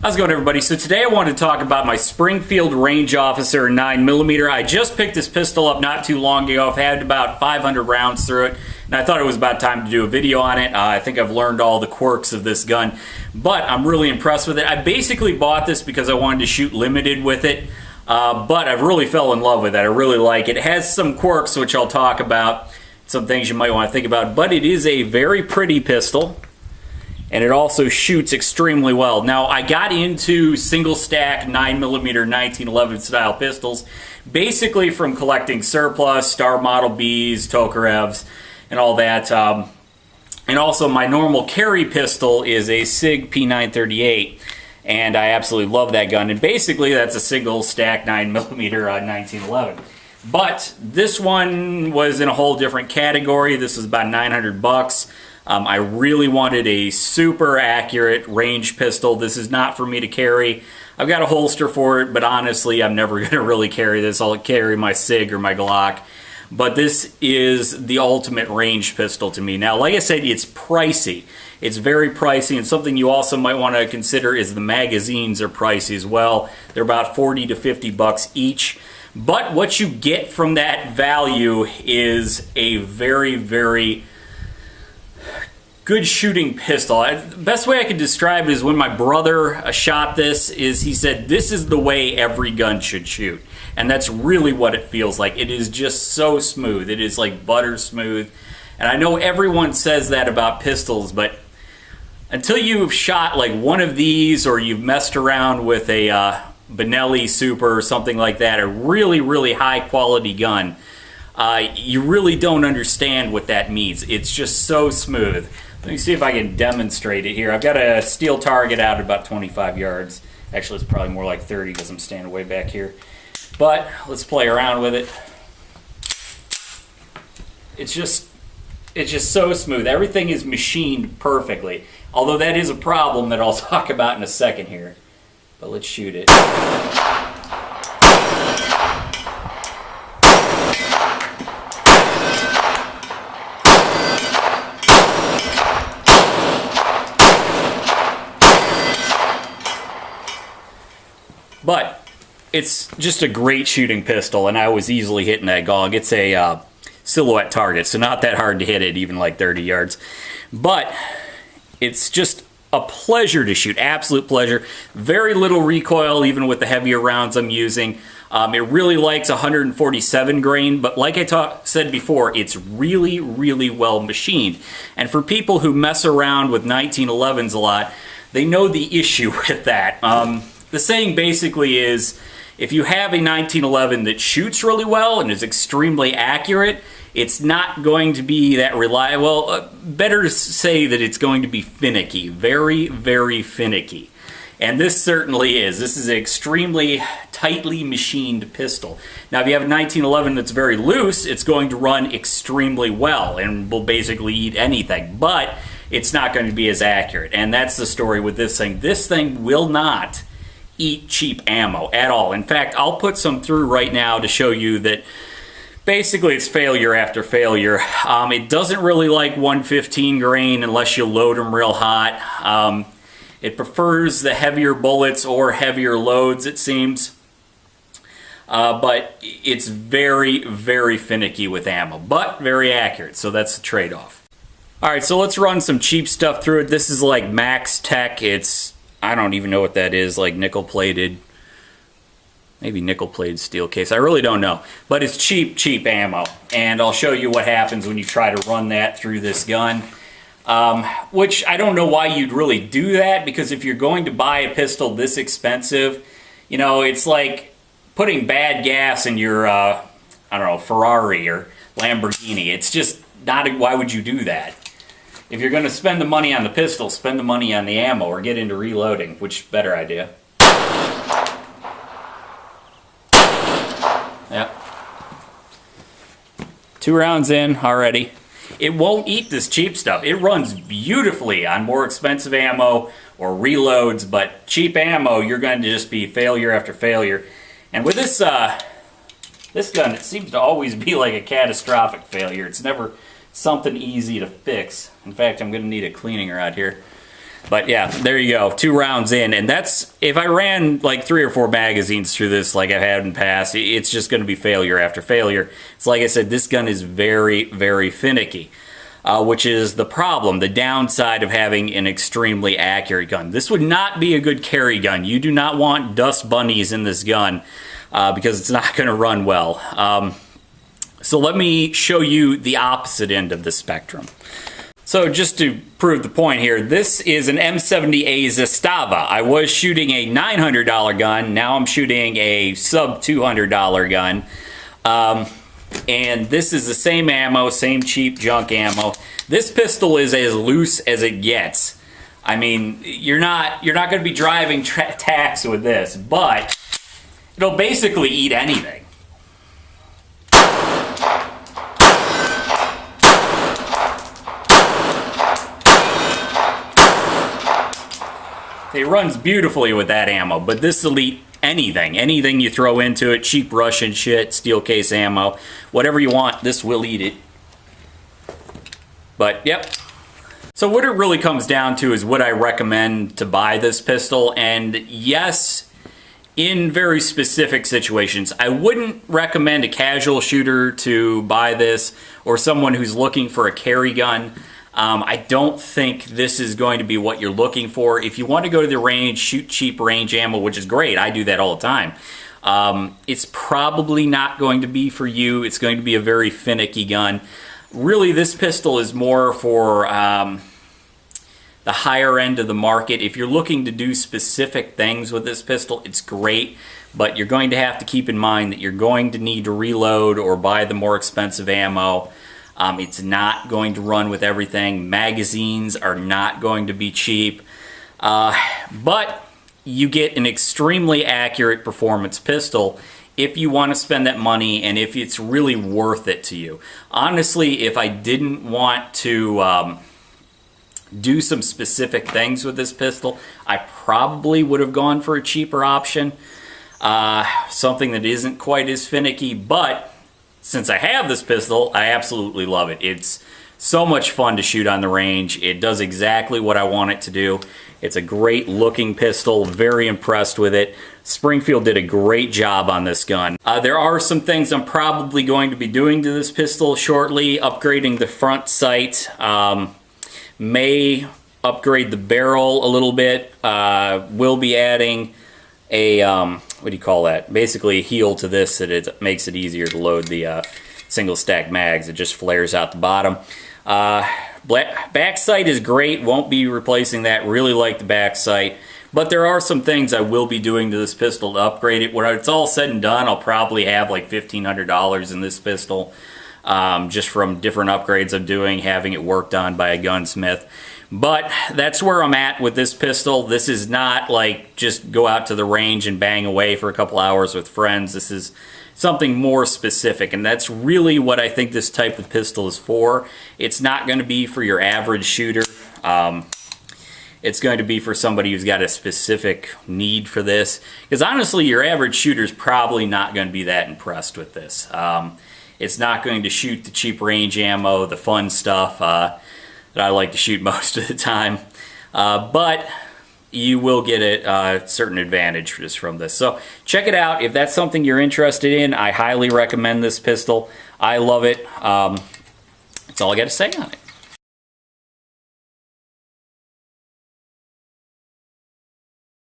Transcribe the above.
How's it going, everybody? So today I wanted to talk about my Springfield Range Officer 9mm. I just picked this pistol up not too long ago. I've had about 500 rounds through it, and I thought it was about time to do a video on it. I think I've learned all the quirks of this gun, but I'm really impressed with it. I basically bought this because I wanted to shoot limited with it, but I've really fell in love with it. I really like it. It has some quirks, which I'll talk about, some things you might want to think about, but it is a very pretty pistol. And it also shoots extremely well. Now, I got into single stack 9mm 1911 style pistols basically from collecting surplus, Star Model Bs, Tokarevs, and all that. And also, my normal carry pistol is a SIG P938, and I absolutely love that gun. And basically, that's a single stack 9mm 1911. But this one was in a whole different category. This was about $900. I really wanted a super accurate range pistol. This is not for me to carry. I've got a holster for it, but honestly, I'm never going to really carry this. I'll carry my SIG or my Glock. But this is the ultimate range pistol to me. Now, like I said, it's pricey. It's very pricey, and something you also might want to consider is the magazines are pricey as well. They're about 40 to 50 bucks each. But what you get from that value is a very, very good shooting pistol. The best way I could describe it is when my brother shot this, is he said, this is the way every gun should shoot. And that's really what it feels like. It is just so smooth. It is like butter smooth. And I know everyone says that about pistols, but until you've shot like one of these or you've messed around with a Benelli Super or something like that, a really, really high quality gun, you really don't understand what that means. It's just so smooth. Let me see if I can demonstrate it here. I've got a steel target out at about 25 yards. Actually, it's probably more like 30 because I'm standing way back here. But let's play around with it. It's just so smooth. Everything is machined perfectly. Although that is a problem that I'll talk about in a second here. But let's shoot it. But it's just a great shooting pistol, and I was easily hitting that gong. It's a silhouette target, so not that hard to hit it, even like 30 yards. But it's just a pleasure to shoot, absolute pleasure. Very little recoil, even with the heavier rounds I'm using. It really likes 147 grain, but like I said before, it's really, really well machined. And for people who mess around with 1911s a lot, they know the issue with that. The saying basically is, if you have a 1911 that shoots really well and is extremely accurate, it's not going to be that reliable. Well, better to say that it's going to be finicky. Very, very finicky. And this certainly is. This is an extremely tightly machined pistol. Now, if you have a 1911 that's very loose, it's going to run extremely well and will basically eat anything. But it's not going to be as accurate. And that's the story with this thing. This thing will not eat cheap ammo at all. In fact, I'll put some through right now to show you that basically it's failure after failure. It doesn't really like 115 grain unless you load them real hot. It prefers the heavier bullets or heavier loads, it seems. But it's very, very finicky with ammo, but very accurate, so that's the trade-off. Alright, so let's run some cheap stuff through it. This is like Max Tech. It's, I don't even know what that is, like nickel-plated, maybe nickel-plated steel case. I really don't know. But it's cheap, cheap ammo. And I'll show you what happens when you try to run that through this gun. Which I don't know why you'd really do that, because if you're going to buy a pistol this expensive, you know, it's like putting bad gas in your, I don't know, Ferrari or Lamborghini. It's just not, why would you do that? If you're going to spend the money on the pistol, spend the money on the ammo or get into reloading, which better idea. Yep. 2 rounds in already. It won't eat this cheap stuff. It runs beautifully on more expensive ammo or reloads, but cheap ammo, you're going to just be failure after failure. And with this this gun, it seems to always be like a catastrophic failure. It's never something easy to fix. In fact, I'm going to need a cleaning rod here. But yeah, there you go, 2 rounds in, and that's, if I ran like 3 or 4 magazines through this like I've had in the past, it's just going to be failure after failure. It's like I said, this gun is very, very finicky, which is the problem, the downside of having an extremely accurate gun. This would not be a good carry gun. You do not want dust bunnies in this gun because it's not going to run well. So let me show you the opposite end of the spectrum. So just to prove the point here, this is an M70A Zastava. I was shooting a $900 gun. Now I'm shooting a sub $200 gun. And this is the same ammo, same cheap junk ammo. This pistol is as loose as it gets. I mean, you're not going to be driving tacks with this, but it'll basically eat anything. It runs beautifully with that ammo, but this will eat anything. Anything you throw into it, cheap Russian shit, steel case ammo, whatever you want, this will eat it. But, yep. So what it really comes down to is would I recommend to buy this pistol? And yes, in very specific situations. I wouldn't recommend a casual shooter to buy this or someone who's looking for a carry gun. I don't think this is going to be what you're looking for. If you want to go to the range, shoot cheap range ammo, which is great. I do that all the time. It's probably not going to be for you. It's going to be a very finicky gun. Really, this pistol is more for the higher end of the market. If you're looking to do specific things with this pistol, it's great. But you're going to have to keep in mind that you're going to need to reload or buy the more expensive ammo. It's not going to run with everything. Magazines are not going to be cheap. But you get an extremely accurate performance pistol if you want to spend that money and if it's really worth it to you. Honestly, if I didn't want to do some specific things with this pistol, I probably would have gone for a cheaper option. Something that isn't quite as finicky, but since I have this pistol, I absolutely love it. It's so much fun to shoot on the range. It does exactly what I want it to do. It's a great looking pistol, very impressed with it. Springfield did a great job on this gun. There are some things I'm probably going to be doing to this pistol shortly. Upgrading the front sight, may upgrade the barrel a little bit. We'll be adding a, what do you call that? Basically a heel to this that it makes it easier to load the single stack mags. It just flares out the bottom. Back sight is great. Won't be replacing that. Really like the back sight. But there are some things I will be doing to this pistol to upgrade it. When it's all said and done, I'll probably have like $1,500 in this pistol. Just from different upgrades I'm doing, having it worked on by a gunsmith. But that's where I'm at with this pistol. This is not like just go out to the range and bang away for a couple hours with friends. This is something more specific, and that's really what I think this type of pistol is for. It's not going to be for your average shooter. It's going to be for somebody who's got a specific need for this. Because honestly, your average shooter's probably not going to be that impressed with this. It's not going to shoot the cheap range ammo, the fun stuff that I like to shoot most of the time. But you will get a certain advantage just from this. So check it out. If that's something you're interested in, I highly recommend this pistol. I love it. That's all I got to say on it.